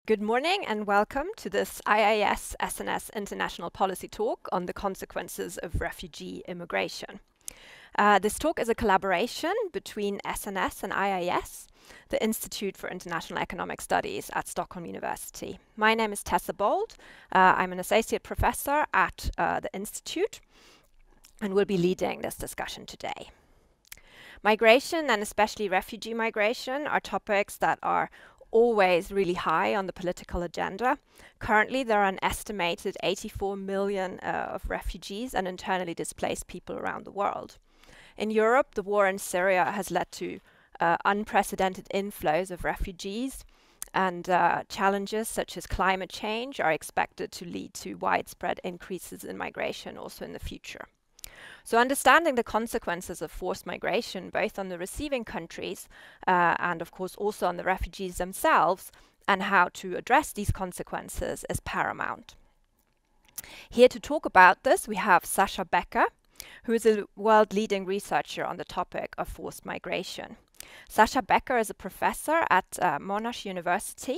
Good morning and welcome to this IIES SNS International Policy Talk on the consequences of refugee immigration. This talk is a collaboration between SNS and IIES, the Institute for International Economic Studies at Stockholm University. My name is Tessa Bold. I'm an associate professor at the Institute and will be leading this discussion today. Migration, and especially refugee migration, are topics that are always really high on the political agenda. Currently, there are an estimated 84 million of refugees and internally displaced people around the world. In Europe, the war in Syria has led to unprecedented inflows of refugees, and challenges such as climate change are expected to lead to widespread increases in migration also in the future. So understanding the consequences of forced migration, both on the receiving countries and of course also on the refugees themselves, and how to address these consequences is paramount. Here to talk about this, we have Sascha Becker, who is a world-leading researcher on the topic of forced migration. Sascha Becker is a professor at Monash University.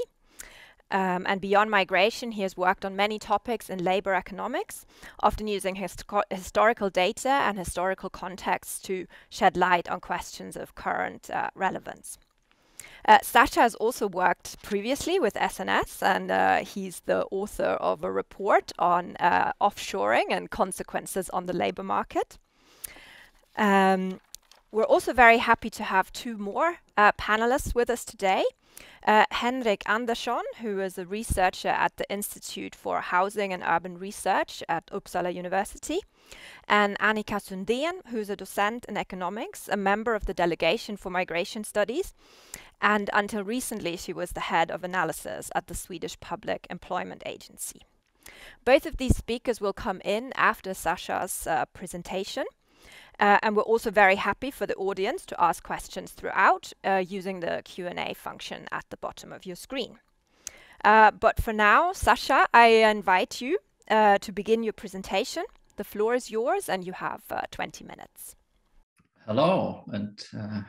And beyond migration, he has worked on many topics in labor economics, often using historical data and historical contexts to shed light on questions of current relevance. Sascha has also worked previously with SNS, and he's the author of a report on offshoring and consequences on the labor market. We're also very happy to have two more panelists with us today. Henrik Andersson, who is a researcher at the Institute for Housing and Urban Research at Uppsala University, and Annika Sundén, who is a docent in economics, a member of the Delegation for Migration Studies, and until recently she was the head of analysis at the Swedish Public Employment Agency. Both of these speakers will come in after Sascha's presentation. And we're also very happy for the audience to ask questions throughout using the Q&A function at the bottom of your screen. But for now, Sascha, I invite you to begin your presentation. The floor is yours and you have 20 minutes. Hello, and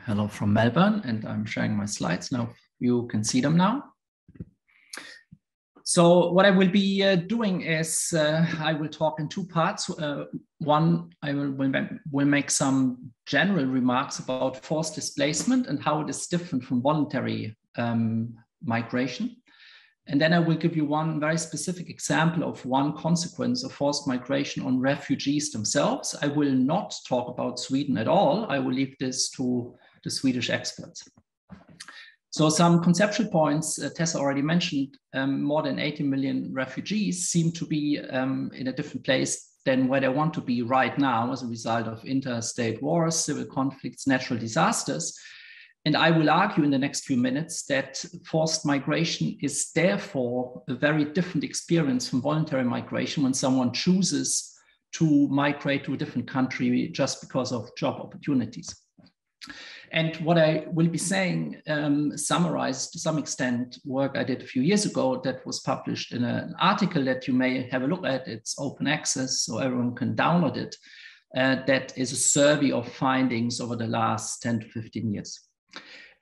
hello from Melbourne, and I'm sharing my slides now. You can see them now. So what I will be doing is I will talk in two parts. One, I will make some general remarks about forced displacement and how it is different from voluntary migration. And then I will give you one very specific example of one consequence of forced migration on refugees themselves. I will not talk about Sweden at all. I will leave this to the Swedish experts. So some conceptual points, Tessa already mentioned, more than 80 million refugees seem to be in a different place than where they want to be right now as a result of interstate wars, civil conflicts, natural disasters. And I will argue in the next few minutes that forced migration is therefore a very different experience from voluntary migration when someone chooses to migrate to a different country just because of job opportunities. And what I will be saying summarized to some extent work I did a few years ago that was published in an article that you may have a look at. It's open access, so everyone can download it. That is a survey of findings over the last 10 to 15 years.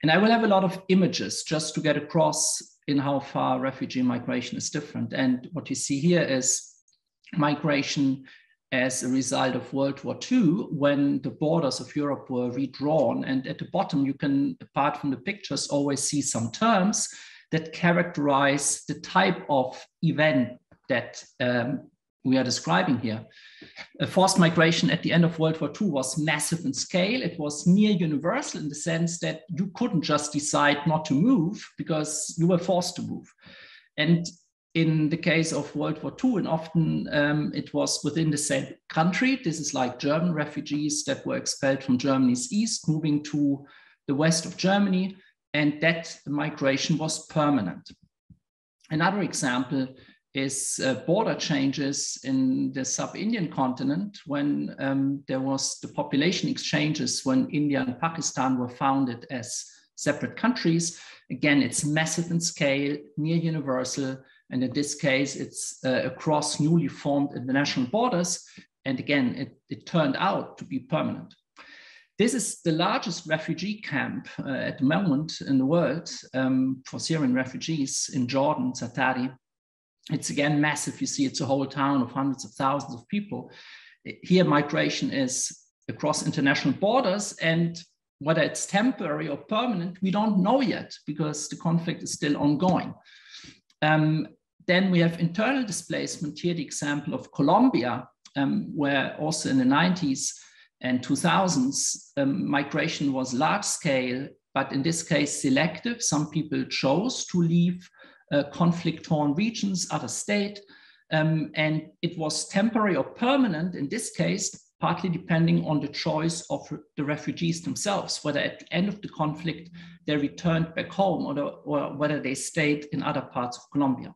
And I will have a lot of images just to get across in how far refugee migration is different. And what you see here is migration as a result of World War II, when the borders of Europe were redrawn. And at the bottom, you can, apart from the pictures, always see some terms that characterize the type of event that we are describing here. Forced migration at the end of World War II was massive in scale. It was near universal in the sense that you couldn't just decide not to move because you were forced to move. And in the case of World War II, and often it was within the same country. This is like German refugees that were expelled from Germany's east, moving to the west of Germany, and that migration was permanent. Another example is border changes in the sub-Indian continent when there was the population exchanges when India and Pakistan were founded as separate countries. Again, it's massive in scale, near universal, and in this case, it's across newly formed international borders. And again, it turned out to be permanent. This is the largest refugee camp at the moment in the world for Syrian refugees in Jordan, Zaatari. It's again massive. You see, it's a whole town of hundreds of thousands of people. Here, migration is across international borders, and whether it's temporary or permanent, we don't know yet because the conflict is still ongoing. Then we have internal displacement. Here, the example of Colombia, where also in the 90s and 2000s, migration was large scale, but in this case, selective. Some people chose to leave conflict-torn regions, other state, and it was temporary or permanent in this case, partly depending on the choice of the refugees themselves, whether at the end of the conflict they returned back home or whether they stayed in other parts of Colombia.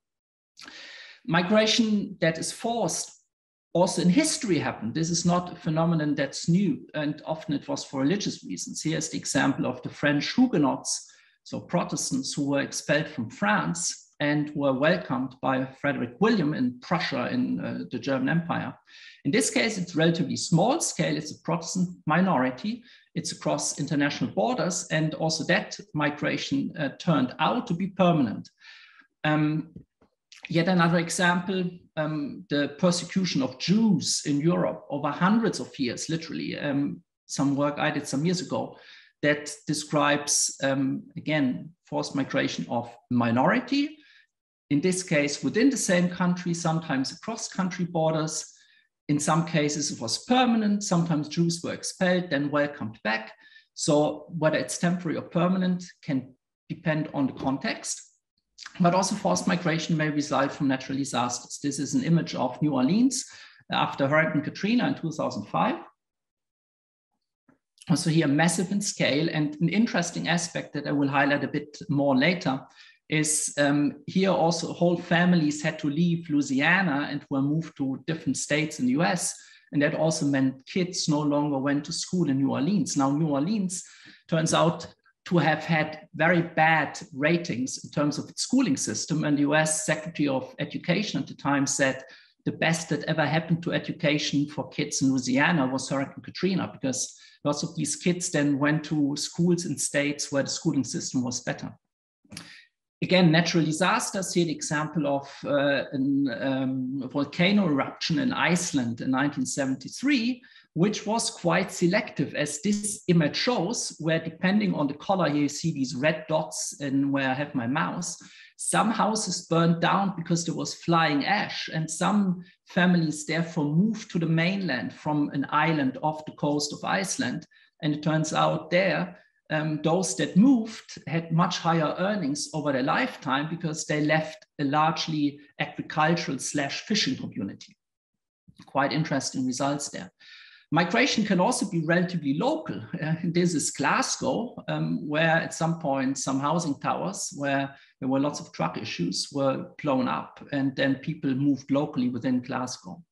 Migration that is forced also in history happened. This is not a phenomenon that's new, and often it was for religious reasons. Here's the example of the French Huguenots, so Protestants who were expelled from France and were welcomed by Frederick William in Prussia in the German Empire. In this case, it's relatively small scale. It's a Protestant minority. It's across international borders, and also that migration turned out to be permanent. Yet another example, the persecution of Jews in Europe over hundreds of years, literally. Some work I did some years ago that describes, again, forced migration of minority, in this case within the same country, sometimes across country borders. In some cases it was permanent, sometimes Jews were expelled, then welcomed back. So whether it's temporary or permanent can depend on the context. But also forced migration may result from natural disasters. This is an image of New Orleans after Hurricane Katrina in 2005. Also here massive in scale, and an interesting aspect that I will highlight a bit more later is here also whole families had to leave Louisiana and were moved to different states in the US. And that also meant kids no longer went to school in New Orleans. Now New Orleans turns out to have had very bad ratings in terms of its schooling system. And the US Secretary of Education at the time said the best that ever happened to education for kids in Louisiana was Hurricane Katrina, because lots of these kids then went to schools in states where the schooling system was better. Again, natural disasters, here the example of a volcano eruption in Iceland in 1973, which was quite selective, as this image shows, where depending on the color, here you see these red dots and where I have my mouse, some houses burned down because there was flying ash, and some families therefore moved to the mainland from an island off the coast of Iceland. And it turns out there, those that moved had much higher earnings over their lifetime because they left a largely agricultural / fishing community. Quite interesting results there. Migration can also be relatively local. This is Glasgow, where at some point some housing towers where there were lots of truck issues were blown up, and then people moved locally within Glasgow.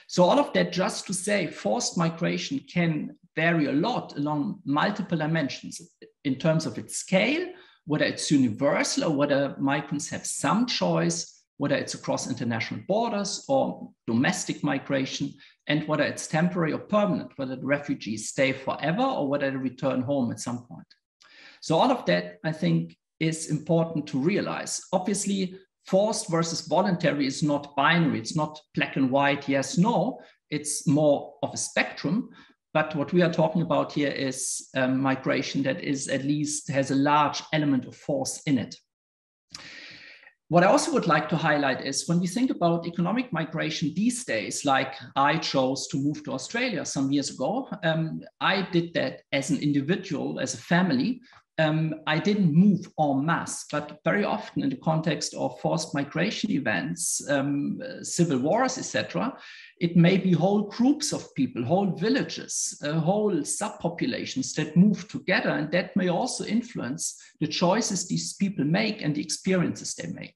So all of that just to say forced migration can vary a lot along multiple dimensions in terms of its scale, whether it's universal or whether migrants have some choice, whether it's across international borders or domestic migration, and whether it's temporary or permanent, whether the refugees stay forever or whether they return home at some point. So all of that, I think, is important to realize. Obviously, forced versus voluntary is not binary. It's not black and white, yes, no. It's more of a spectrum. But what we are talking about here is migration that is at least has a large element of force in it. What I also would like to highlight is when we think about economic migration these days, like I chose to move to Australia some years ago, I did that as an individual, as a family. I didn't move en masse, but very often in the context of forced migration events, civil wars, etc., it may be whole groups of people, whole villages, whole subpopulations that move together, and that may also influence the choices these people make and the experiences they make.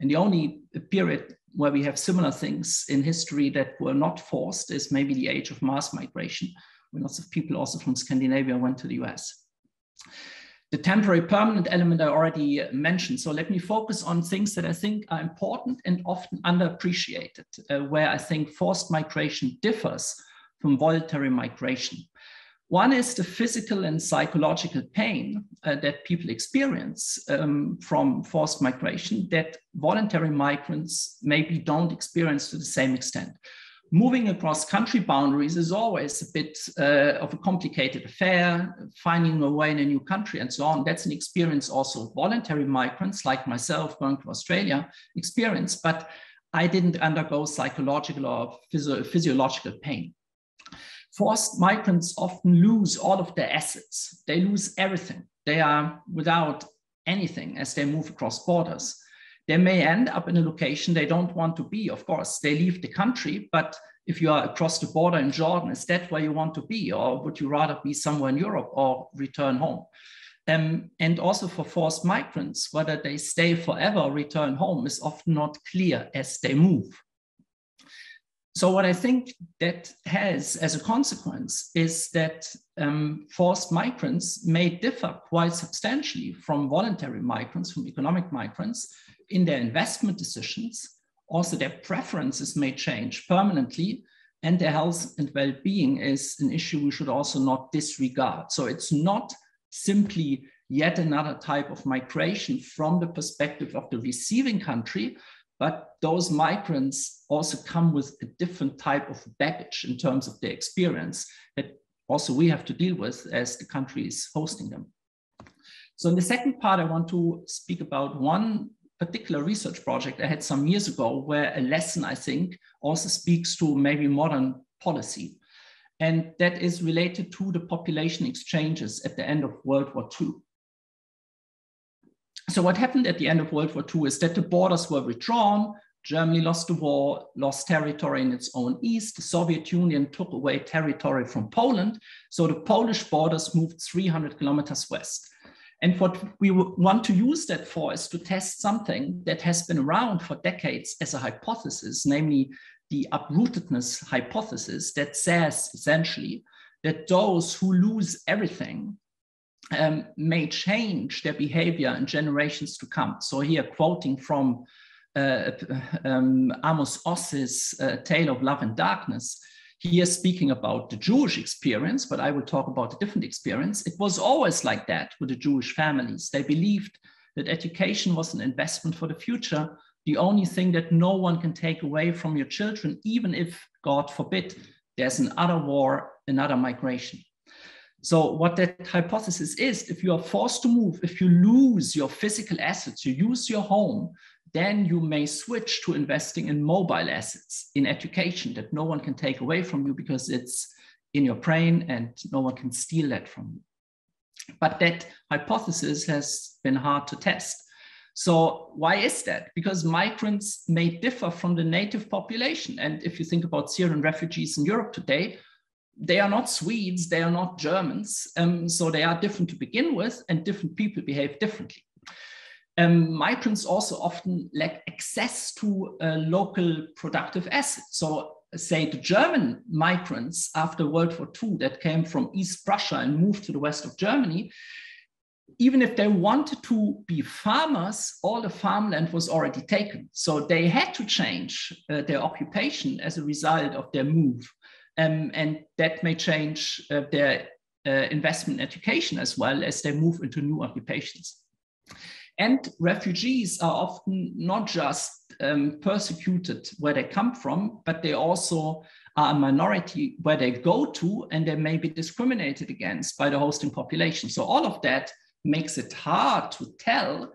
And the only period where we have similar things in history that were not forced is maybe the age of mass migration, when lots of people also from Scandinavia went to the US. The temporary permanent element I already mentioned. So let me focus on things that I think are important and often underappreciated, where I think forced migration differs from voluntary migration. One is the physical and psychological pain that people experience from forced migration that voluntary migrants maybe don't experience to the same extent. Moving across country boundaries is always a bit of a complicated affair, finding a way in a new country and so on. That's an experience also voluntary migrants like myself going to Australia experience, but I didn't undergo psychological or physiological pain. Forced migrants often lose all of their assets. They lose everything. They are without anything as they move across borders. They may end up in a location they don't want to be, of course. They leave the country, but if you are across the border in Jordan, is that where you want to be? Or would you rather be somewhere in Europe or return home? And also for forced migrants, whether they stay forever or return home is often not clear as they move. So what I think that has as a consequence is that forced migrants may differ quite substantially from voluntary migrants, from economic migrants in their investment decisions. Also, their preferences may change permanently, and their health and well-being is an issue we should also not disregard. So it's not simply yet another type of migration from the perspective of the receiving country, but those migrants also come with a different type of baggage in terms of their experience that also we have to deal with as the country is hosting them. So in the second part, I want to speak about one particular research project I had some years ago where a lesson, I think, also speaks to maybe modern policy. And that is related to the population exchanges at the end of World War II. So what happened at the end of World War II is that the borders were withdrawn. Germany lost the war, lost territory in its own east. The Soviet Union took away territory from Poland. So the Polish borders moved 300 kilometers west. And what we want to use that for is to test something that has been around for decades as a hypothesis, namely the uprootedness hypothesis that says essentially that those who lose everything may change their behavior in generations to come. So here, quoting from Amos Ozz's Tale of Love and Darkness, he is speaking about the Jewish experience, but I will talk about a different experience. It was always like that with the Jewish families. They believed that education was an investment for the future, the only thing that no one can take away from your children, even if, God forbid, there's another war, another migration. So what that hypothesis is, if you are forced to move, if you lose your physical assets, you use your home, then you may switch to investing in mobile assets, in education that no one can take away from you because it's in your brain and no one can steal that from you. But that hypothesis has been hard to test. So why is that? Because migrants may differ from the native population. And if you think about Syrian refugees in Europe today, they are not Swedes, they are not Germans. So they are different to begin with, and different people behave differently. Migrants also often lack access to local productive assets. So say the German migrants after World War II that came from East Prussia and moved to the west of Germany, even if they wanted to be farmers, all the farmland was already taken. So they had to change their occupation as a result of their move. And that may change their investment in education as well as they move into new occupations. And refugees are often not just persecuted where they come from, but they also are a minority where they go to, and they may be discriminated against by the hosting population. So all of that makes it hard to tell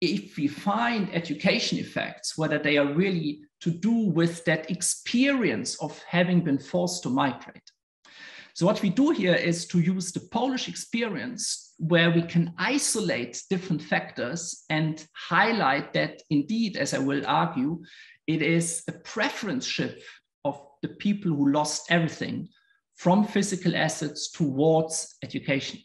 if we find education effects, whether they are really to do with that experience of having been forced to migrate. So what we do here is to use the Polish experience where we can isolate different factors and highlight that indeed, as I will argue, it is a preference shift of the people who lost everything from physical assets towards education.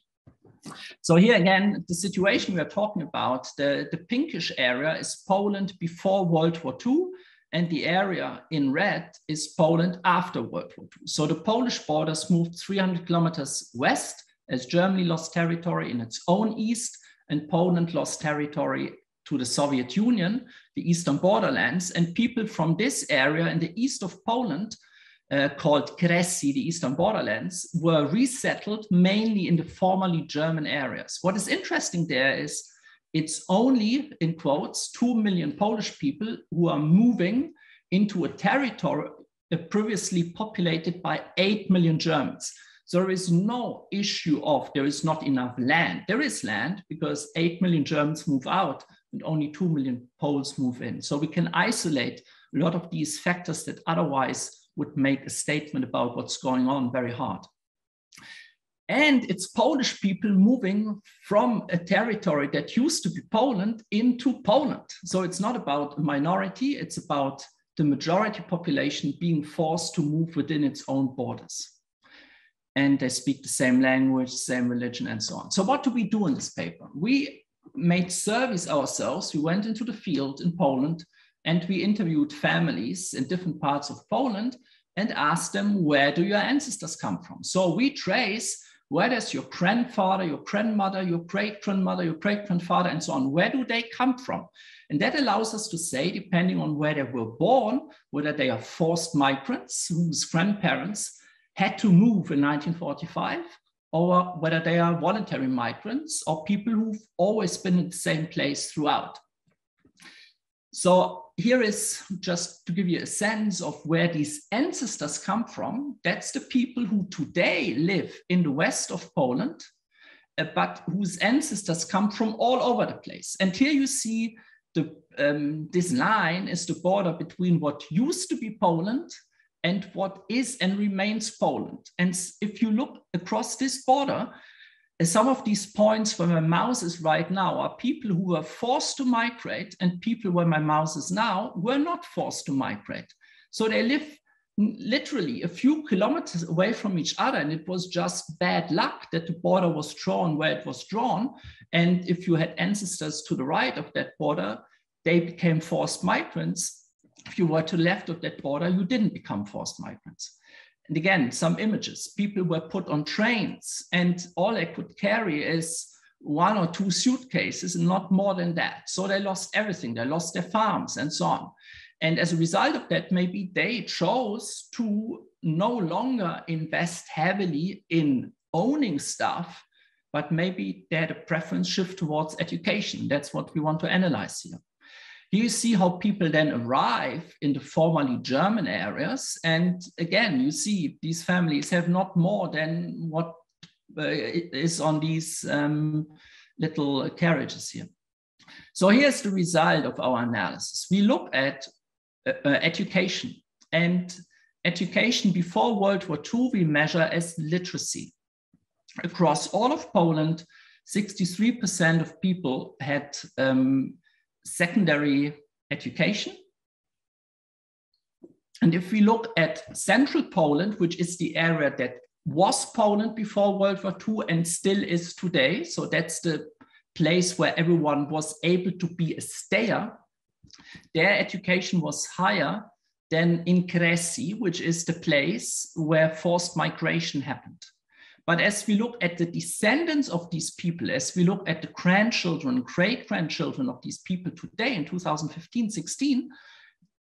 So here again, the situation we are talking about, the pinkish area is Poland before World War II, and the area in red is Poland after World War II. So the Polish borders moved 300 kilometers west as Germany lost territory in its own east, and Poland lost territory to the Soviet Union, the Eastern Borderlands, and people from this area in the east of Poland called Kresy, the Eastern Borderlands, were resettled mainly in the formerly German areas. What is interesting there is it's only, in quotes, 2 million Polish people who are moving into a territory previously populated by 8 million Germans. So there is no issue of there is not enough land. There is land because 8 million Germans move out and only 2 million Poles move in. So we can isolate a lot of these factors that otherwise would make a statement about what's going on very hard. And it's Polish people moving from a territory that used to be Poland into Poland. So it's not about a minority, it's about the majority population being forced to move within its own borders. And they speak the same language, same religion, and so on. So what do we do in this paper? We made surveys ourselves. We went into the field in Poland and we interviewed families in different parts of Poland and asked them, where do your ancestors come from? So we trace where does your grandfather, your grandmother, your great-grandmother, your great-grandfather, and so on, where do they come from? And that allows us to say, depending on where they were born, whether they are forced migrants whose grandparents had to move in 1945, or whether they are voluntary migrants or people who've always been in the same place throughout. So here is just to give you a sense of where these ancestors come from. That's the people who today live in the west of Poland, but whose ancestors come from all over the place. And here you see this line is the border between what used to be Poland and what is and remains Poland. And if you look across this border, some of these points where my mouse is right now are people who were forced to migrate, and people where my mouse is now were not forced to migrate. So they live literally a few kilometers away from each other, and it was just bad luck that the border was drawn where it was drawn. And if you had ancestors to the right of that border, they became forced migrants. If you were to the left of that border, you didn't become forced migrants. And again, some images, people were put on trains and all they could carry is 1 or 2 suitcases and not more than that. So they lost everything, they lost their farms and so on. And as a result of that, maybe they chose to no longer invest heavily in owning stuff, but maybe they had a preference shift towards education. That's what we want to analyze here. Here you see how people then arrive in the formerly German areas. And again, you see these families have not more than what is on these little carriages here. So here's the result of our analysis. We look at education, and education before World War II we measure as literacy. Across all of Poland, 63% of people had secondary education. And if we look at central Poland, which is the area that was Poland before World War II and still is today, so that's the place where everyone was able to be a stayer, their education was higher than in Kresy, which is the place where forced migration happened. But as we look at the descendants of these people, as we look at the grandchildren, great-grandchildren of these people today in 2015-16,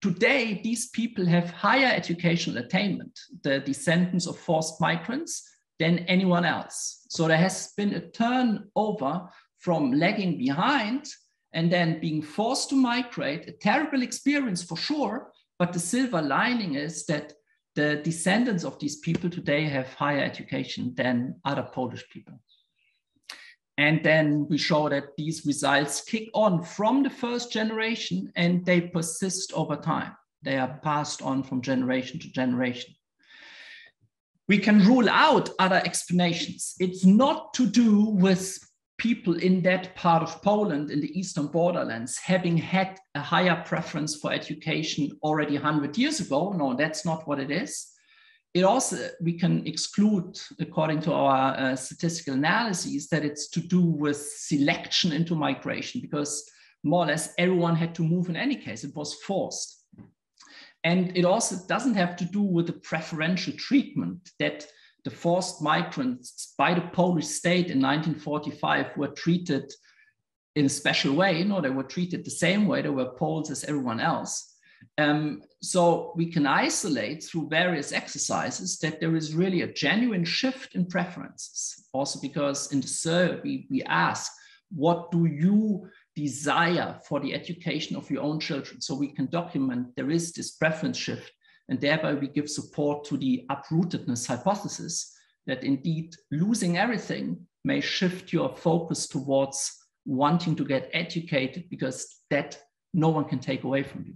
today these people have higher educational attainment, the descendants of forced migrants, than anyone else. So there has been a turnover from lagging behind and then being forced to migrate, a terrible experience for sure, but the silver lining is that the descendants of these people today have higher education than other Polish people. And then we show that these results kick on from the first generation and they persist over time. They are passed on from generation to generation. We can rule out other explanations. It's not to do with people in that part of Poland, in the Eastern Borderlands, having had a higher preference for education already 100 years ago. No, that's not what it is. It also, we can exclude, according to our statistical analyses, that it's to do with selection into migration, because more or less everyone had to move in any case. It was forced. And it also doesn't have to do with the preferential treatment that the forced migrants by the Polish state in 1945 were treated in a special way. No, they were treated the same way. They were Poles as everyone else. So we can isolate through various exercises that there is really a genuine shift in preferences. Also because in the survey we ask, what do you desire for the education of your own children? So we can document there is this preference shift, and thereby we give support to the uprootedness hypothesis that indeed losing everything may shift your focus towards wanting to get educated, because that no one can take away from you.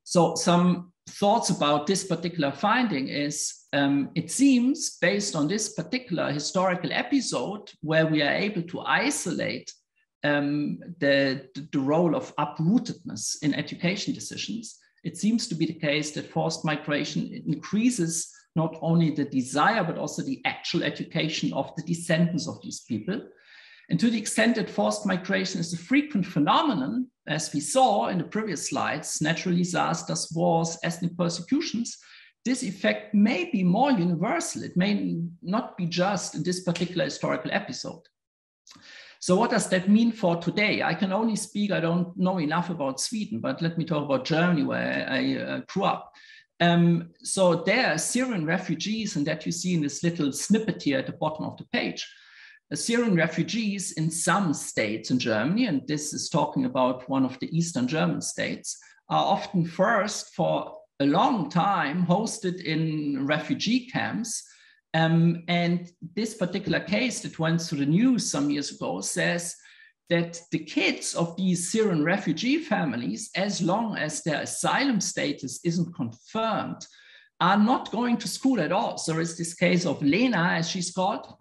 So some thoughts about this particular finding is, it seems based on this particular historical episode where we are able to isolate the role of uprootedness in education decisions, it seems to be the case that forced migration increases not only the desire, but also the actual education of the descendants of these people. And to the extent that forced migration is a frequent phenomenon, as we saw in the previous slides, natural disasters, wars, ethnic persecutions, this effect may be more universal. It may not be just in this particular historical episode. So what does that mean for today? I can only speak, I don't know enough about Sweden, but let me talk about Germany, where I grew up. So there are Syrian refugees, and that you see in this little snippet here at the bottom of the page. Syrian refugees in some states in Germany, and this is talking about one of the Eastern German states, are often first for a long time hosted in refugee camps. And this particular case that went through the news some years ago says that the kids of these Syrian refugee families, as long as their asylum status isn't confirmed, are not going to school at all. So it's this case of Lena, as she's called,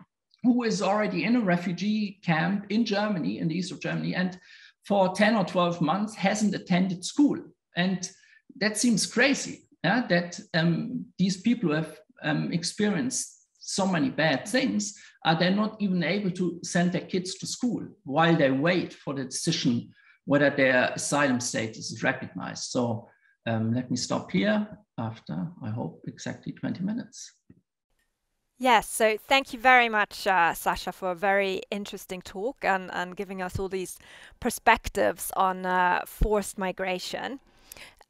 who is already in a refugee camp in Germany, in the east of Germany, and for 10 or 12 months hasn't attended school. And that seems crazy, yeah? That these people who have experienced so many bad things, are they not even able to send their kids to school while they wait for the decision whether their asylum status is recognized. So let me stop here after, I hope, exactly 20 minutes. Yes, so thank you very much, Sascha, for a very interesting talk and giving us all these perspectives on forced migration.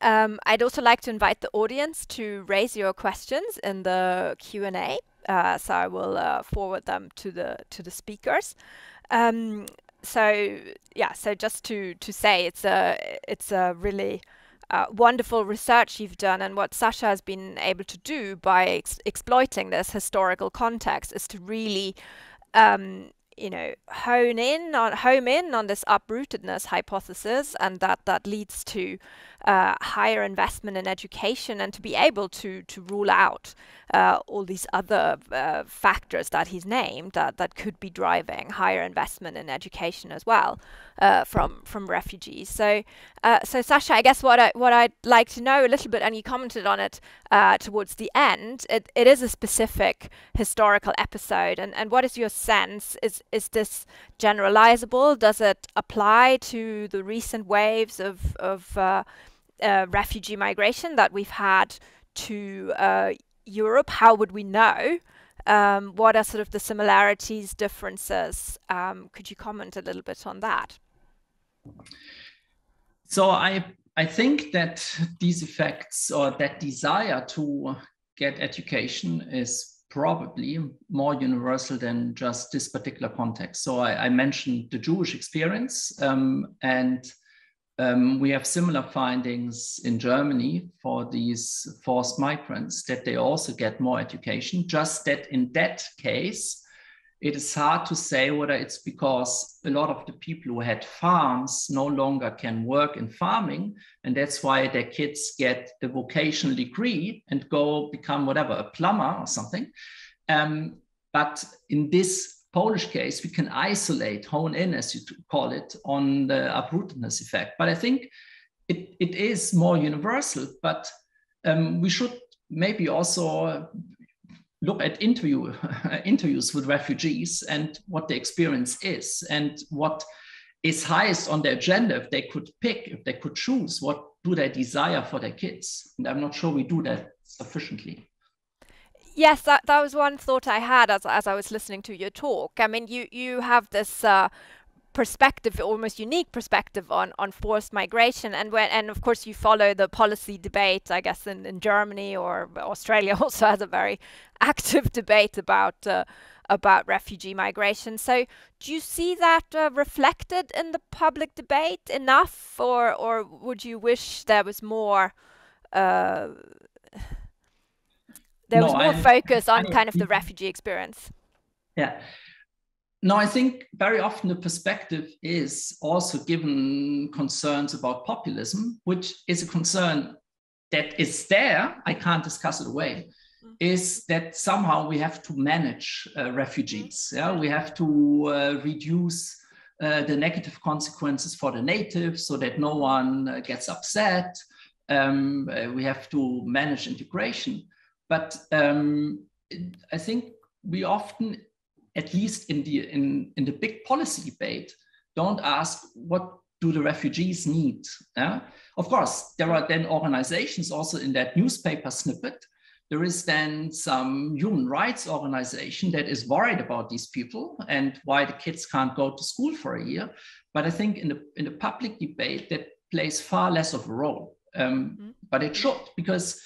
I'd also like to invite the audience to raise your questions in the Q&A. So I will forward them to the speakers. So just to say, it's a really wonderful research you've done, and what Sascha has been able to do by exploiting this historical context is to really home in on this uprootedness hypothesis, and that leads to higher investment in education, and to be able to rule out all these other factors that he's named that could be driving higher investment in education as well from refugees. So Sascha, I guess what I'd like to know a little bit, and you commented on it towards the end, it is a specific historical episode, and what is your sense? Is this generalizable? Does it apply to the recent waves of refugee migration that we've had to Europe? How would we know? What are sort of the similarities, differences? Could you comment a little bit on that? So I think that these effects, or that desire to get education, is probably more universal than just this particular context. So I mentioned the Jewish experience, and we have similar findings in Germany for these forced migrants, that they also get more education, just that in that case, it is hard to say whether it's because a lot of the people who had farms no longer can work in farming, and that's why their kids get the vocational degree and go become whatever, a plumber or something. But in this Polish case, we can isolate, hone in, as you call it, on the uprootedness effect. But I think it is more universal, but we should maybe also look at interviews with refugees and what the experience is, and what is highest on their agenda. If they could pick, if they could choose, what do they desire for their kids? And I'm not sure we do that sufficiently. Yes, that was one thought I had as I was listening to your talk. I mean, you have this perspective, almost unique perspective on forced migration. And of course you follow the policy debate, I guess, in Germany, or Australia also has a very active debate about refugee migration. So do you see that reflected in the public debate enough, or would you wish there was more focus on kind of the refugee experience? Yeah. No, I think very often the perspective is also given concerns about populism, which is a concern that is there. I can't discuss it away. Is that somehow we have to manage refugees. Yeah, we have to reduce the negative consequences for the natives so that no one gets upset. We have to manage integration. But I think we often, at least in the big policy debate, don't ask what do the refugees need. Yeah? Of course, there are then organizations also in that newspaper snippet. There is then some human rights organization that is worried about these people and why the kids can't go to school for a year. But I think in the public debate, that plays far less of a role. But it should, because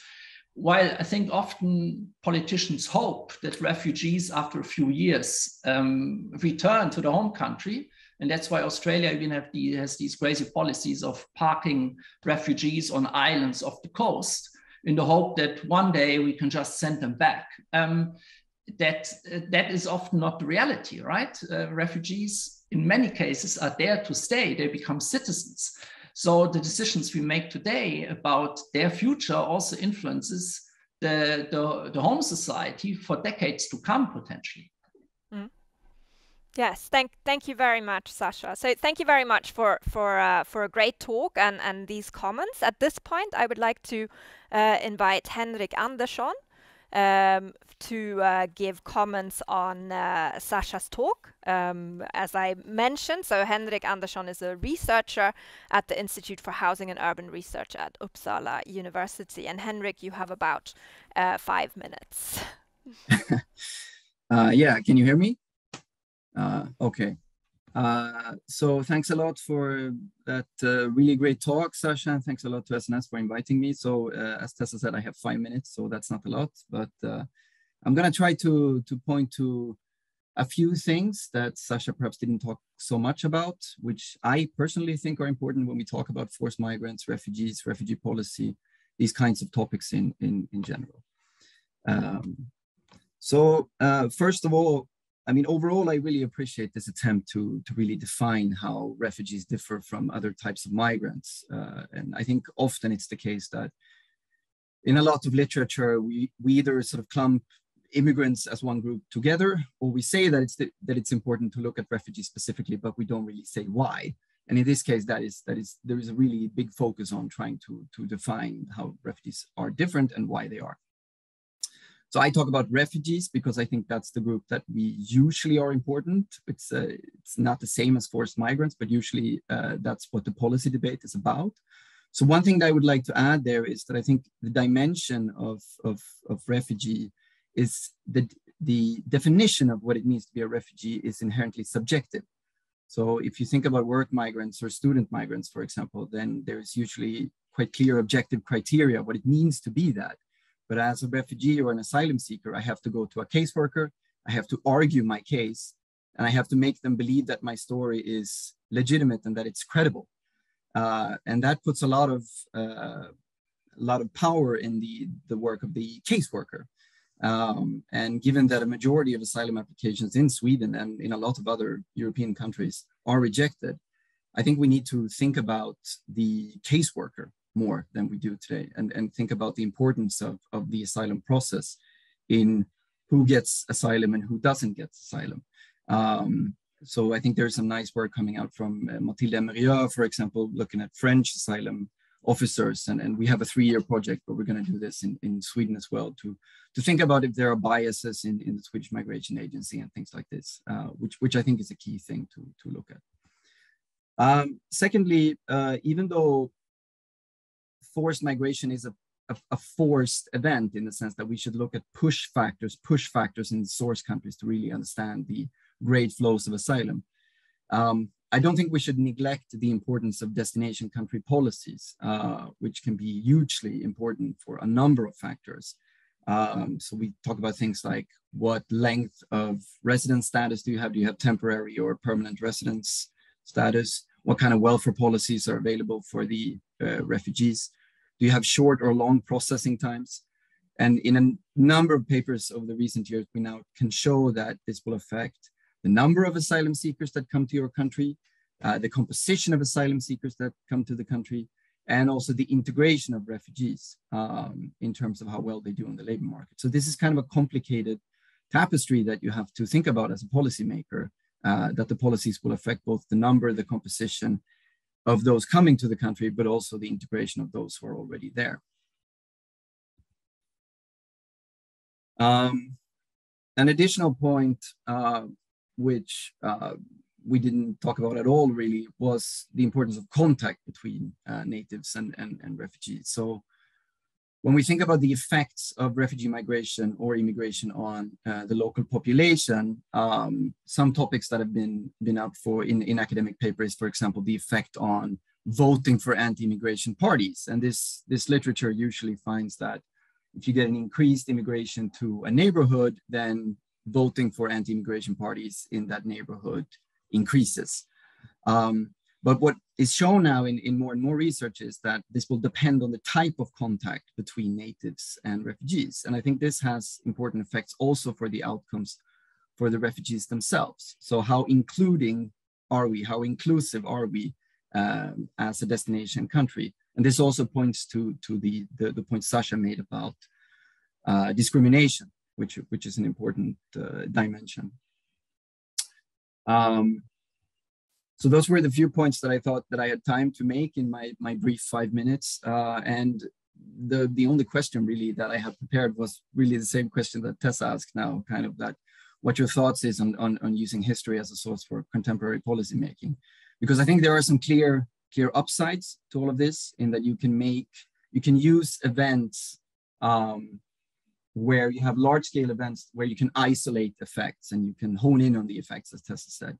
while I think often politicians hope that refugees after a few years return to the home country, and that's why Australia even has these crazy policies of parking refugees on islands off the coast, in the hope that one day we can just send them back. That is often not the reality, right? Refugees, in many cases, are there to stay. They become citizens. So the decisions we make today about their future also influences the home society for decades to come, potentially. Yes, thank you very much, Sascha. So thank you very much for a great talk and these comments. At this point, I would like to invite Henrik Andersson to give comments on Sascha's talk. As I mentioned, so Henrik Andersson is a researcher at the Institute for Housing and Urban Research at Uppsala University. And Henrik, you have about 5 minutes. Yeah, can you hear me? Okay. So thanks a lot for that really great talk, Sascha, and thanks a lot to SNS for inviting me. So as Tessa said, I have 5 minutes, so that's not a lot, but I'm going to try to point to a few things that Sascha perhaps didn't talk so much about, which I personally think are important when we talk about forced migrants, refugees, refugee policy, these kinds of topics in general. First of all, I mean, overall, I really appreciate this attempt to really define how refugees differ from other types of migrants. And I think often it's the case that in a lot of literature, we either sort of clump immigrants as one group together, or we say that it's important to look at refugees specifically, but we don't really say why. And in this case, there is a really big focus on trying to define how refugees are different and why they are. So I talk about refugees because I think that's the group that we usually are important. It's not the same as forced migrants, but usually that's what the policy debate is about. So one thing that I would like to add there is that I think the dimension of refugee is the definition of what it means to be a refugee is inherently subjective. So if you think about work migrants or student migrants, for example, then there's usually quite clear objective criteria what it means to be that. But as a refugee or an asylum seeker, I have to go to a caseworker, I have to argue my case, and I have to make them believe that my story is legitimate and that it's credible. And that puts a lot of power in the work of the caseworker. And given that a majority of asylum applications in Sweden and in a lot of other European countries are rejected, I think we need to think about the caseworker more than we do today, and think about the importance of the asylum process in who gets asylum and who doesn't get asylum. So I think there's some nice work coming out from Mathilde Mérieux, for example, looking at French asylum officers, and we have a 3-year project where we're going to do this in Sweden as well, to think about if there are biases in the Swedish Migration Agency and things like this, which I think is a key thing to look at. Secondly, even though forced migration is a forced event in the sense that we should look at push factors in source countries to really understand the great flows of asylum. I don't think we should neglect the importance of destination country policies, which can be hugely important for a number of factors. So we talk about things like what length of residence status do you have? Do you have temporary or permanent residence status? What kind of welfare policies are available for the refugees? Do you have short or long processing times? And in a number of papers over the recent years, we now can show that this will affect the number of asylum seekers that come to your country, the composition of asylum seekers that come to the country, and also the integration of refugees in terms of how well they do on the labor market. So this is kind of a complicated tapestry that you have to think about as a policymaker, that the policies will affect both the number, the composition of those coming to the country, but also the integration of those who are already there. An additional point, which we didn't talk about at all really, was the importance of contact between natives and refugees. So when we think about the effects of refugee migration or immigration on the local population, some topics that have been out for in academic papers, for example, the effect on voting for anti-immigration parties. And this literature usually finds that if you get an increased immigration to a neighborhood, then voting for anti-immigration parties in that neighborhood increases. But what is shown now in more and more research is that this will depend on the type of contact between natives and refugees. And I think this has important effects also for the outcomes for the refugees themselves. So how including are we, how inclusive are we as a destination country? And this also points to the point Sascha made about discrimination, which is an important dimension. So those were the few points that I thought that I had time to make in my brief 5 minutes. And the only question really that I had prepared was really the same question that Tessa asked now, kind of that, what your thoughts is on using history as a source for contemporary policymaking. Because I think there are some clear upsides to all of this, in that you can use events where you have large scale events where you can isolate effects and you can hone in on the effects, as Tessa said.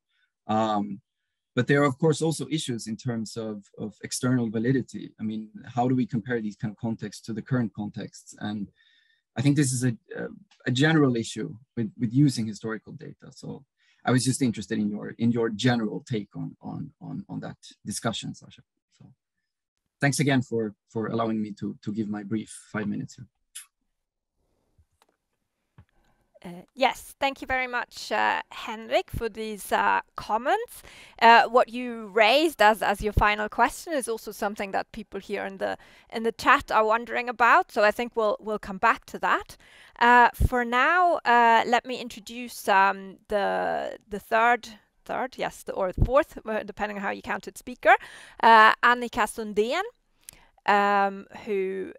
But there are, of course, also issues in terms of external validity. I mean, how do we compare these kind of contexts to the current contexts? And I think this is a general issue with using historical data. So I was just interested in your general take on that discussion, Sascha. So thanks again for allowing me to give my brief 5 minutes here. Yes, thank you very much, Henrik, for these comments. What you raised as your final question is also something that people here in the chat are wondering about. So I think we'll come back to that. For now, let me introduce the fourth, depending on how you count it, speaker, Annika Sundén, who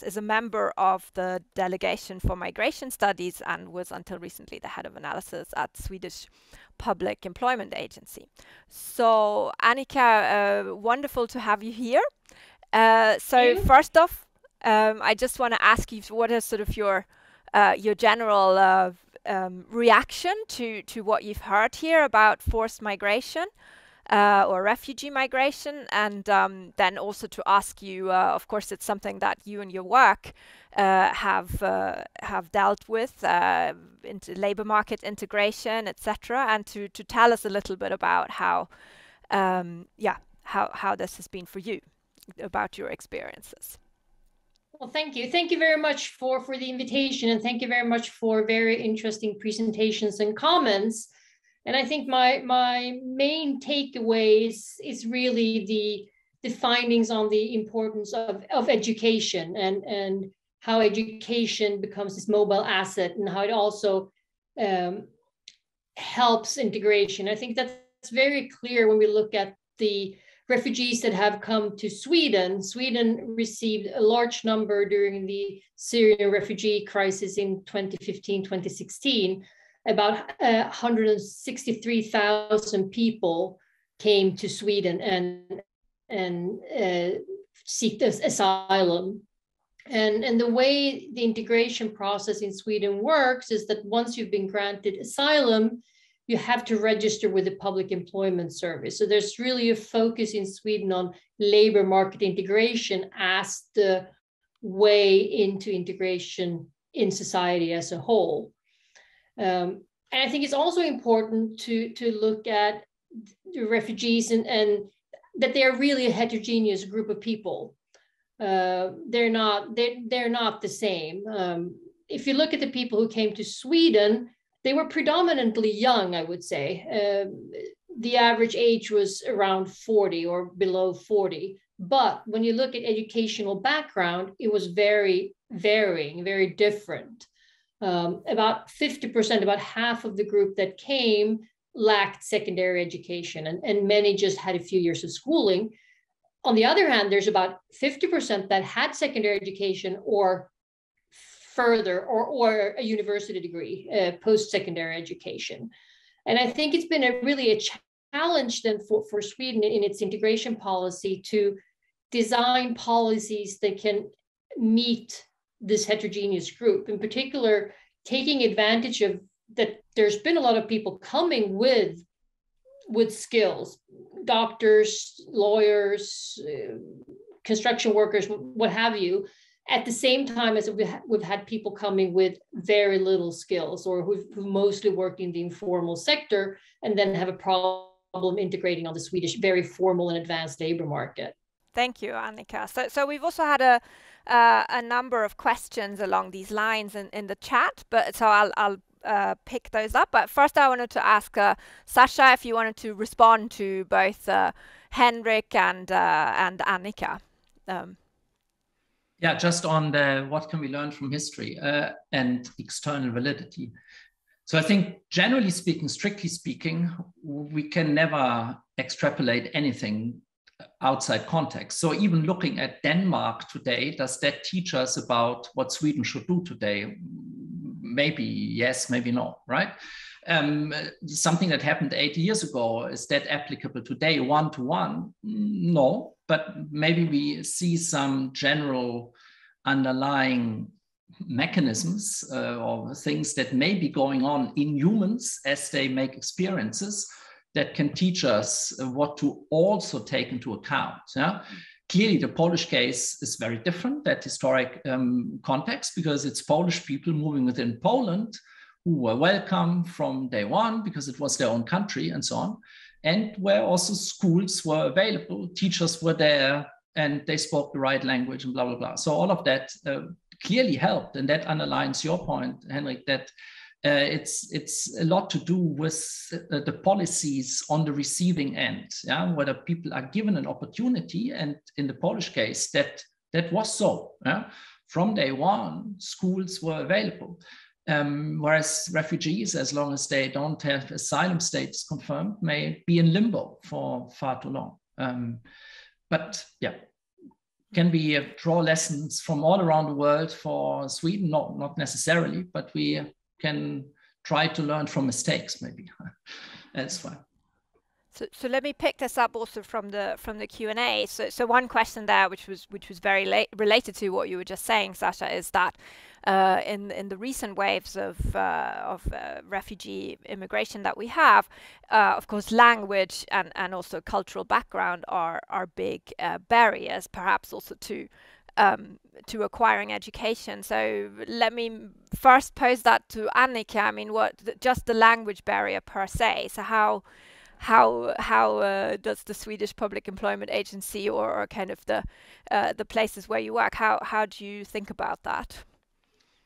is a member of the Delegation for Migration Studies and was until recently the head of analysis at Swedish Public Employment Agency. So Annika, wonderful to have you here. So first off, I just want to ask you, what is sort of your general reaction to what you've heard here about forced migration? Or refugee migration, and then also to ask you, of course, it's something that you and your work have dealt with, into labor market integration, etc., and to tell us a little bit about how this has been for you, about your experiences. Well, thank you. Thank you very much for the invitation, and thank you very much for very interesting presentations and comments. And I think my main takeaway is really the findings on the importance of education and how education becomes this mobile asset, and how it also helps integration. I think that's very clear when we look at the refugees that have come to Sweden. Sweden received a large number during the Syrian refugee crisis in 2015, 2016. About 163,000 people came to Sweden and seek asylum. And the way the integration process in Sweden works is that once you've been granted asylum, you have to register with the Public Employment Service. So there's really a focus in Sweden on labor market integration as the way into integration in society as a whole. And I think it's also important to look at the refugees and that they're really a heterogeneous group of people. They're not the same. If you look at the people who came to Sweden, they were predominantly young, I would say. The average age was around 40 or below 40. But when you look at educational background, it was very varying, very different. About 50%, about half of the group that came lacked secondary education, and many just had a few years of schooling. On the other hand, there's about 50% that had secondary education or further, or a university degree, post-secondary education. And I think it's been really a challenge then for Sweden in its integration policy to design policies that can meet this heterogeneous group. In particular, taking advantage of that there's been a lot of people coming with skills, doctors, lawyers, construction workers, what have you, at the same time as we've had people coming with very little skills or who mostly worked in the informal sector and then have a problem integrating on the Swedish very formal and advanced labor market. Thank you, Annika. So we've also had a number of questions along these lines in the chat, but so I'll pick those up. But first I wanted to ask Sascha if you wanted to respond to both Henrik and Annika. Yeah, just on the what can we learn from history and external validity. So I think generally speaking, strictly speaking, we can never extrapolate anything outside context. So even looking at Denmark today, does that teach us about what Sweden should do today? Maybe yes, maybe no, right? Something that happened 8 years ago, is that applicable today one-to-one? No, but maybe we see some general underlying mechanisms or things that may be going on in humans as they make experiences that can teach us what to also take into account. Yeah? Clearly, the Polish case is very different, that historic context, because it's Polish people moving within Poland who were welcome from day one because it was their own country and so on, and where also schools were available, teachers were there, and they spoke the right language and blah, blah, blah. So all of that clearly helped, and that underlines your point, Henrik, that it's a lot to do with the policies on the receiving end, yeah? Whether people are given an opportunity, and in the Polish case, that was so. Yeah? From day one, schools were available. Whereas refugees, as long as they don't have asylum status confirmed, may be in limbo for far too long. But yeah, can we draw lessons from all around the world for Sweden? No, not necessarily, but we can try to learn from mistakes, maybe. That's fine. So let me pick this up also from the Q&A. So one question there, which was very related to what you were just saying, Sascha, is that in the recent waves of refugee immigration that we have, of course, language and also cultural background are big barriers, perhaps also to acquiring education. So let me first pose that to Annika. I mean, just the language barrier per se. So how does the Swedish Public Employment Agency or kind of the places where you work, how do you think about that?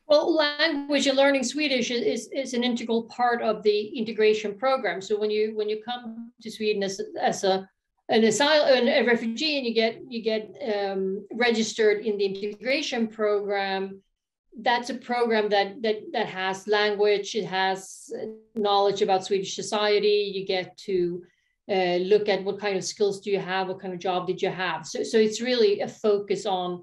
Well, language and learning Swedish is an integral part of the integration program. So when you come to Sweden as a refugee and you get registered in the integration program, that's a program that has language, it has knowledge about Swedish society. You get to look at what kind of skills do you have, what kind of job did you have. So it's really a focus on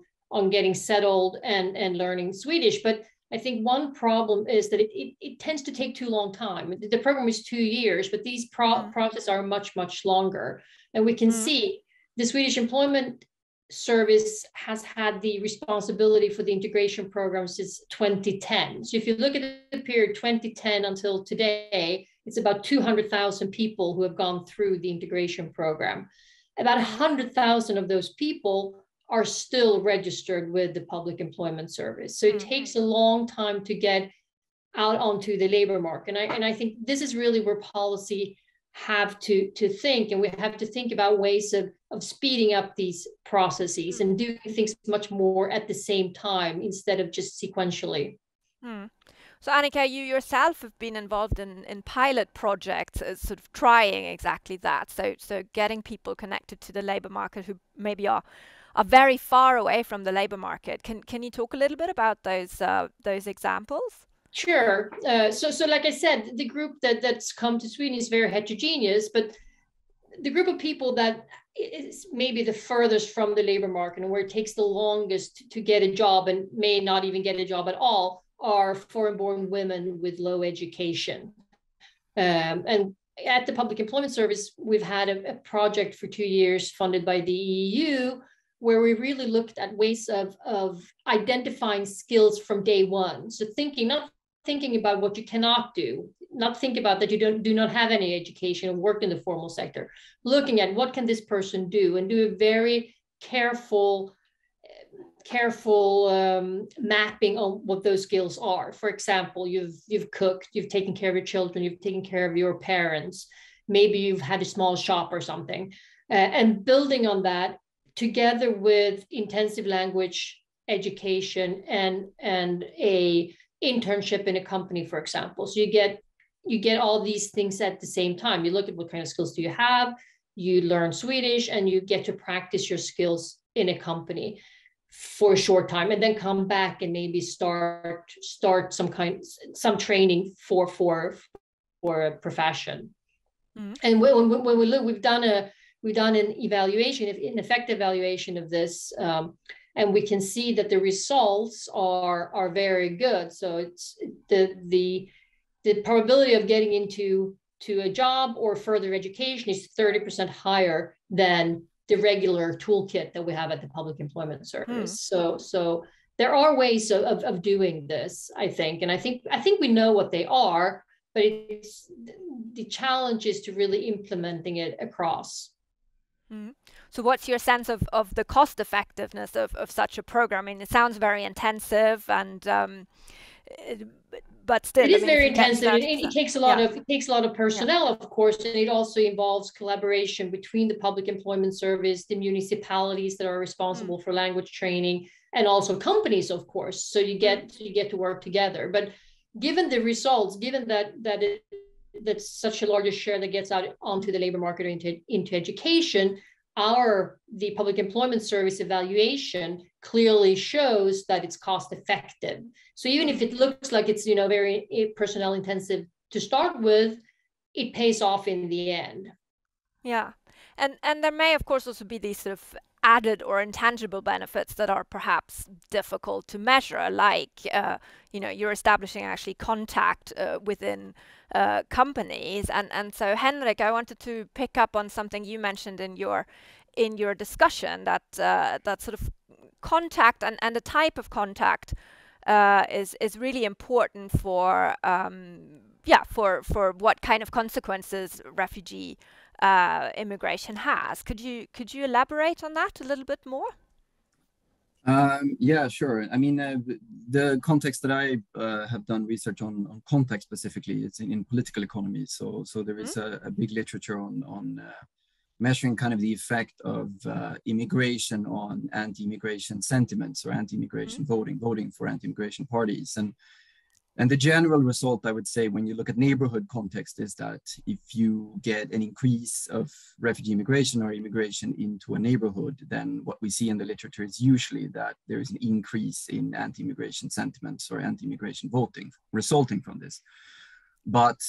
getting settled and learning Swedish. But I think one problem is that it tends to take too long time. The program is 2 years, but these processes are much, much longer. And we can see the Swedish Employment Service has had the responsibility for the integration program since 2010. So if you look at the period 2010 until today, it's about 200,000 people who have gone through the integration program. About 100,000 of those people are still registered with the Public Employment Service. So it takes a long time to get out onto the labor market. And I think this is really where policy have to think, and we have to think about ways of speeding up these processes and doing things much more at the same time instead of just sequentially. So Annika, you yourself have been involved in pilot projects, sort of trying exactly that. So getting people connected to the labor market who maybe are very far away from the labor market. Can you talk a little bit about those examples? Sure. So like I said, the group that's come to Sweden is very heterogeneous, but the group of people that is maybe the furthest from the labor market and where it takes the longest to get a job and may not even get a job at all are foreign-born women with low education. And at the Public Employment Service, we've had a project for 2 years funded by the EU, where we really looked at ways of identifying skills from day one. So not thinking about what you cannot do, not think about that you do not have any education or work in the formal sector, looking at what can this person do and do a very careful mapping on what those skills are. For example, you've cooked, you've taken care of your children, you've taken care of your parents, maybe you've had a small shop or something, and building on that together with intensive language education and a internship in a company, for example. So you get all these things at the same time. You look at what kind of skills do you have, you learn Swedish, and you get to practice your skills in a company for a short time, and then come back and maybe start some training for a profession. And when we look, we've done an evaluation, an effective evaluation of this, and we can see that the results are very good. So it's the probability of getting into a job or further education is 30% higher than the regular toolkit that we have at the Public Employment Service. So there are ways of doing this, I think, and I think we know what they are, but it's the challenge is to really implementing it across. So what's your sense of the cost effectiveness of such a program? I mean, it sounds very intensive, and but still, it is very intensive. It takes a lot of personnel, of course, and it also involves collaboration between the Public Employment Service, the municipalities that are responsible for language training, and also companies, of course. So you get to work together. But given the results, given that's such a larger share that gets out onto the labor market or into education, the Public Employment Service evaluation clearly shows that it's cost effective. So even if it looks like it's very personnel intensive to start with, it pays off in the end. Yeah, and there may of course also be these sort of added or intangible benefits that are perhaps difficult to measure, like you're establishing actually contact within companies, and so Henrik, I wanted to pick up on something you mentioned in your discussion, that sort of contact and the type of contact is really important for what kind of consequences refugee immigration has. Could you elaborate on that a little bit more? Yeah, sure. I mean, the context that I have done research on context specifically, it's in political economy. So there is a big literature on measuring kind of the effect of immigration on anti-immigration sentiments or anti-immigration voting for anti-immigration parties. And the general result, I would say, when you look at neighborhood context, is that if you get an increase of refugee immigration or immigration into a neighborhood, then what we see in the literature is usually that there is an increase in anti-immigration sentiments or anti-immigration voting resulting from this. But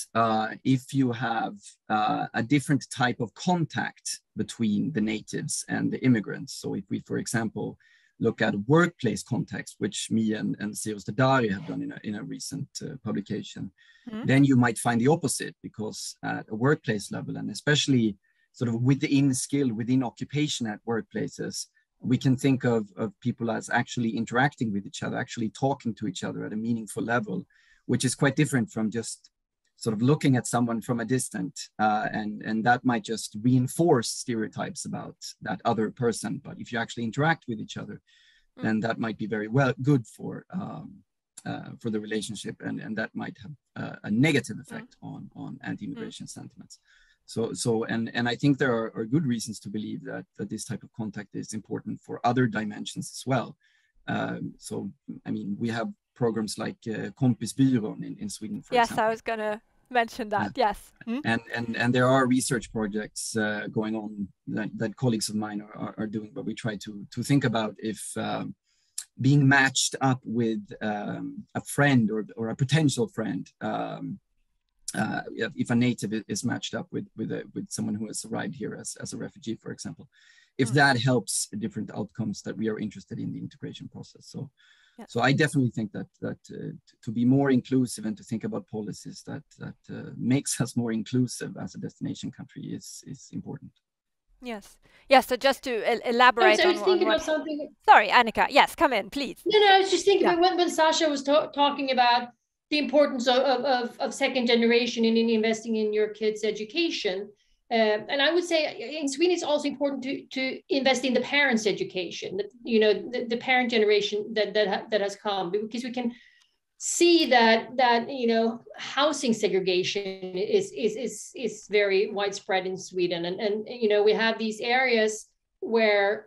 if you have a different type of contact between the natives and the immigrants, so if we, for example, look at workplace context, which me and Sios Tadari have done in a recent publication, then you might find the opposite, because at a workplace level, and especially sort of within skill, within occupation at workplaces, we can think of people as actually interacting with each other, actually talking to each other at a meaningful level, which is quite different from just sort of looking at someone from a distance, and that might just reinforce stereotypes about that other person. But if you actually interact with each other, then that might be very good for the relationship, and that might have a negative effect on anti-immigration sentiments. And I think there are good reasons to believe that this type of contact is important for other dimensions as well. So, I mean, we have programs like Kompisbyrån in Sweden, for example. Yes, I was going to mention that, yes. And there are research projects going on that colleagues of mine are doing, but we try to think about if being matched up with a friend or a potential friend, if a native is matched up with someone who has arrived here as a refugee, for example, if that helps different outcomes that we are interested in the integration process. So I definitely think that to be more inclusive and to think about policies that makes us more inclusive as a destination country is important. Yes. So just to elaborate I was thinking on about something. Sorry, Annika. Yes, come in, please. No, I was just thinking when Sascha was talking about the importance of second generation in investing in your kids' education. And I would say in Sweden, it's also important to invest in the parents' education, the parent generation that has come, because we can see that housing segregation is very widespread in Sweden. And we have these areas where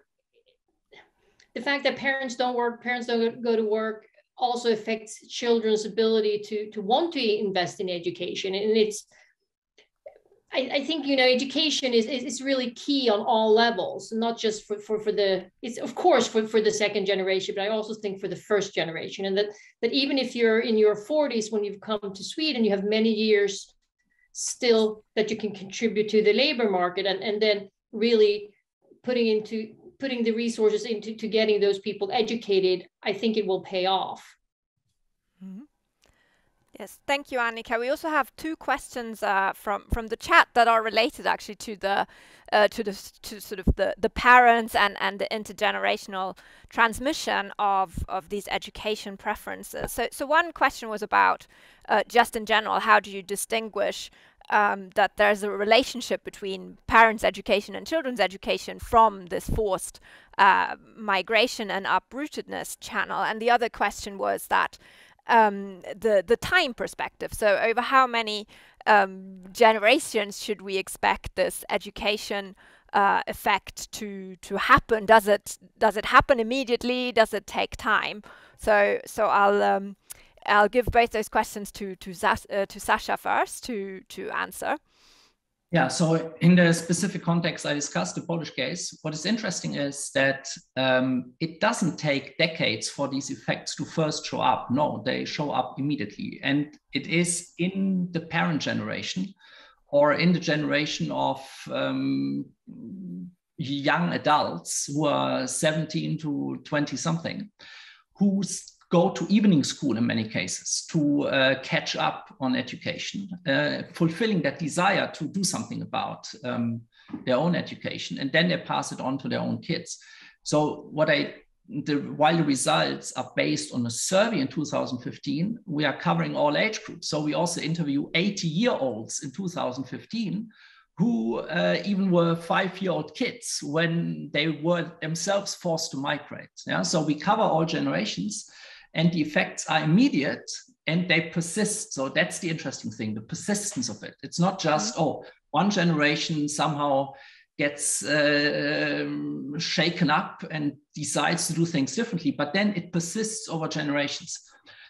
the fact that parents don't go to work also affects children's ability to want to invest in education. And I think education is really key on all levels, not just for it's of course for the second generation, but I also think for the first generation, and that even if you're in your 40s when you've come to Sweden, you have many years still that you can contribute to the labor market, and then really putting the resources into getting those people educated, I think it will pay off. Mm-hmm. Yes, thank you, Annika. We also have two questions from the chat that are related actually to sort of the parents and the intergenerational transmission of these education preferences. So one question was about just in general, how do you distinguish that there's a relationship between parents' education and children's education from this forced migration and uprootedness channel? And the other question was that the time perspective. So over how many generations should we expect this education effect to happen? Does it happen immediately? Does it take time? So I'll give both those questions to Sascha first to answer. Yeah, so in the specific context I discussed, the Polish case, what is interesting is that it doesn't take decades for these effects to first show up. No, they show up immediately. And it is in the parent generation or in the generation of young adults who are 17 to 20 something, who go to evening school in many cases to catch up on education, fulfilling that desire to do something about their own education, and then they pass it on to their own kids. So while the results are based on a survey in 2015, we are covering all age groups. So we also interview 80-year-olds in 2015 who even were 5-year-old kids when they were themselves forced to migrate. Yeah? So we cover all generations, and the effects are immediate and they persist. So that's the interesting thing, the persistence of it. It's not just, one generation somehow gets shaken up and decides to do things differently, but then it persists over generations.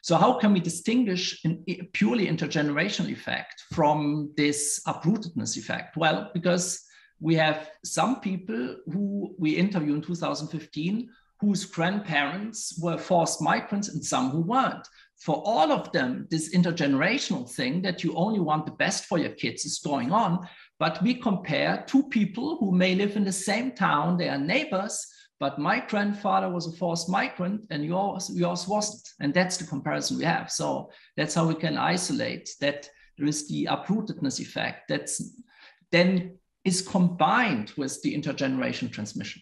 So how can we distinguish a purely intergenerational effect from this uprootedness effect? Well, because we have some people who we interviewed in 2015 whose grandparents were forced migrants and some who weren't. For all of them, this intergenerational thing that you only want the best for your kids is going on. But we compare two people who may live in the same town, they are neighbors, but my grandfather was a forced migrant and yours wasn't. And that's the comparison we have. So that's how we can isolate that there is the uprootedness effect that's then is combined with the intergenerational transmission.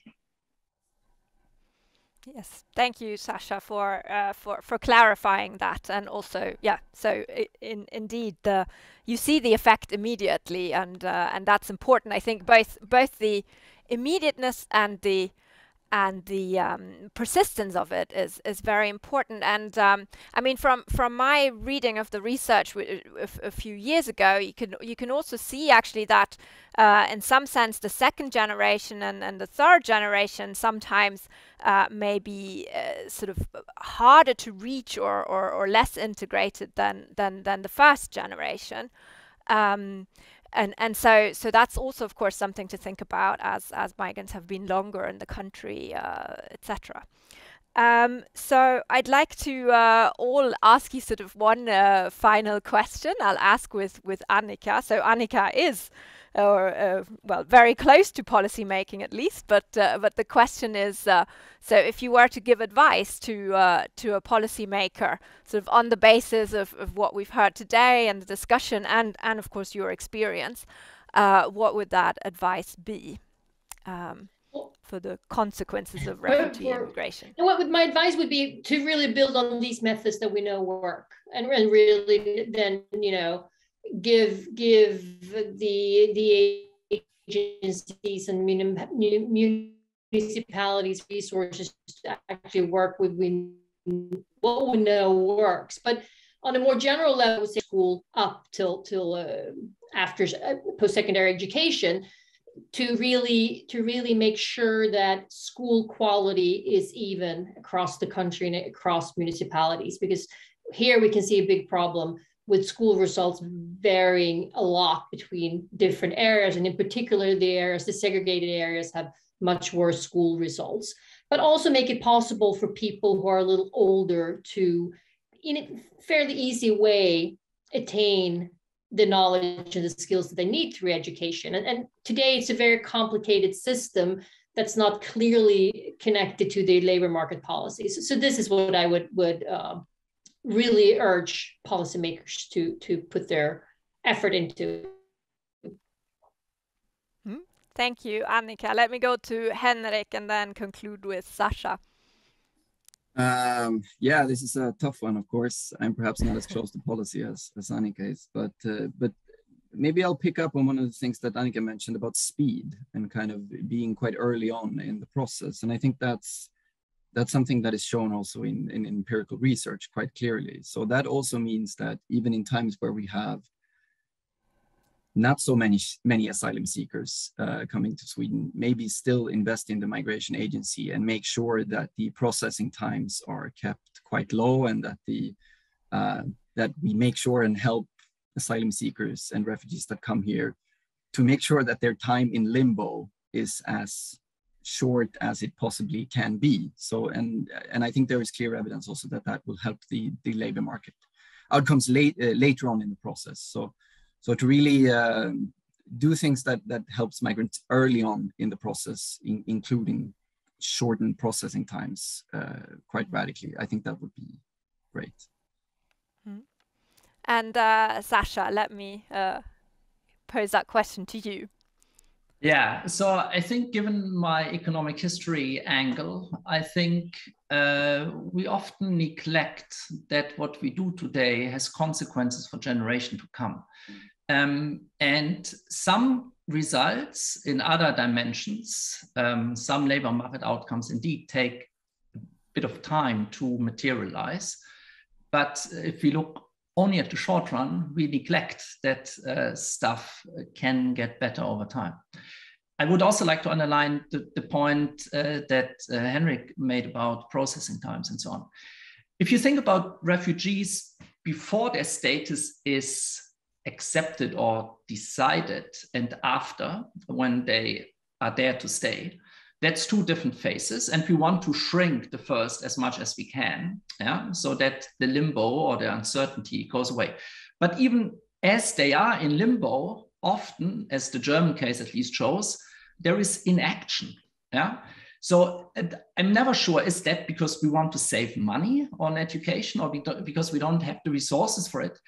Yes, thank you, Sascha, for clarifying that, and also, yeah. So indeed, you see the effect immediately, and that's important. I think both the immediateness and the persistence of it is very important. And I mean, from my reading of the research a few years ago, you can also see actually that in some sense the second generation and the third generation sometimes may be sort of harder to reach or less integrated than the first generation. And so that's also, of course, something to think about as migrants have been longer in the country, etc. So I'd like to all ask you sort of one final question. I'll ask with Annika. So Annika is, well, very close to policy making at least. But the question is, so if you were to give advice to a policymaker, sort of on the basis of what we've heard today and the discussion, and of course your experience, what would that advice be? For the consequences of refugee immigration. What my advice would be to really build on these methods that we know work, and really then, you know, give the agencies and municipalities resources to actually work with what we know works. But on a more general level, say school up till after post-secondary education, to really make sure that school quality is even across the country and across municipalities, because here we can see a big problem with school results varying a lot between different areas, and in particular the segregated areas have much worse school results. But also make it possible for people who are a little older to, in a fairly easy way, attain the knowledge and the skills that they need through education. And today it's a very complicated system that's not clearly connected to the labor market policies. So this is what I would really urge policymakers to put their effort into. Thank you, Annika. Let me go to Henrik and then conclude with Sascha. Yeah, this is a tough one, of course. I'm perhaps not as close to policy as Annika is, but maybe I'll pick up on one of the things that Annika mentioned about speed and kind of being quite early on in the process. And I think that's something that is shown also in empirical research quite clearly. So that also means that even in times where we have not so many asylum seekers coming to Sweden, maybe still invest in the migration agency and make sure that the processing times are kept quite low, and that we make sure and help asylum seekers and refugees that come here to make sure that their time in limbo is as short as it possibly can be. So, and I think there is clear evidence also that will help the labor market outcomes later on in the process. So to really do things that helps migrants early on in the process, including shortened processing times quite radically, I think that would be great. And Sascha, let me pose that question to you. Yeah, so I think given my economic history angle, I think we often neglect that what we do today has consequences for generations to come. And some results in other dimensions, some labor market outcomes indeed take a bit of time to materialize. But if we look only at the short run, we neglect that stuff can get better over time. I would also like to underline the point that Henrik made about processing times and so on. If you think about refugees before their status is accepted or decided, and after, when they are there to stay, that's two different phases, and we want to shrink the first as much as we can, yeah, so that the limbo or the uncertainty goes away. But even as they are in limbo, often, as the German case at least shows, there is inaction, yeah. So I'm never sure, is that because we want to save money on education, or because we don't have the resources for it?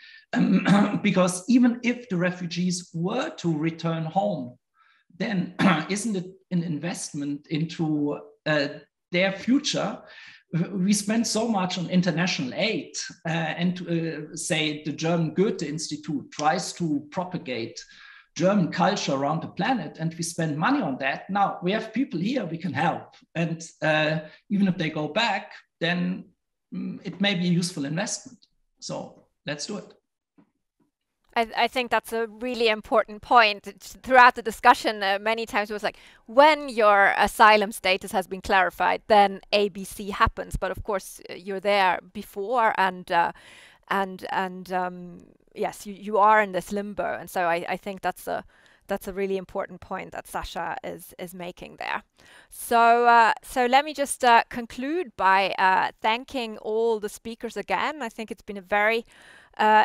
Because even if the refugees were to return home, then isn't it an investment into their future. We spend so much on international aid, and say the German Goethe Institute tries to propagate German culture around the planet, and we spend money on that. Now we have people here we can help, and even if they go back, then it may be a useful investment. So let's do it. I think that's a really important point. Throughout the discussion, many times it was like, when your asylum status has been clarified, then ABC happens. But of course, you're there before, and yes, you are in this limbo. And so I think that's a really important point that Sascha is making there. So let me just conclude by thanking all the speakers again. I think it's been a very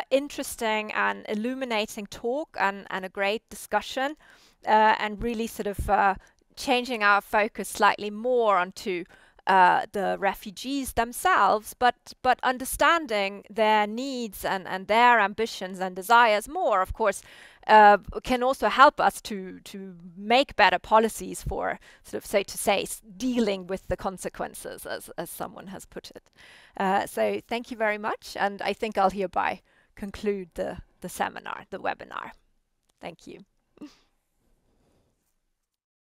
interesting and illuminating talk, and a great discussion, and really sort of changing our focus slightly more onto the refugees themselves, but understanding their needs and their ambitions and desires more, of course, can also help us to make better policies for, sort of, so to say, dealing with the consequences, as someone has put it. So thank you very much, and I think I'll hereby conclude the seminar, the webinar. Thank you.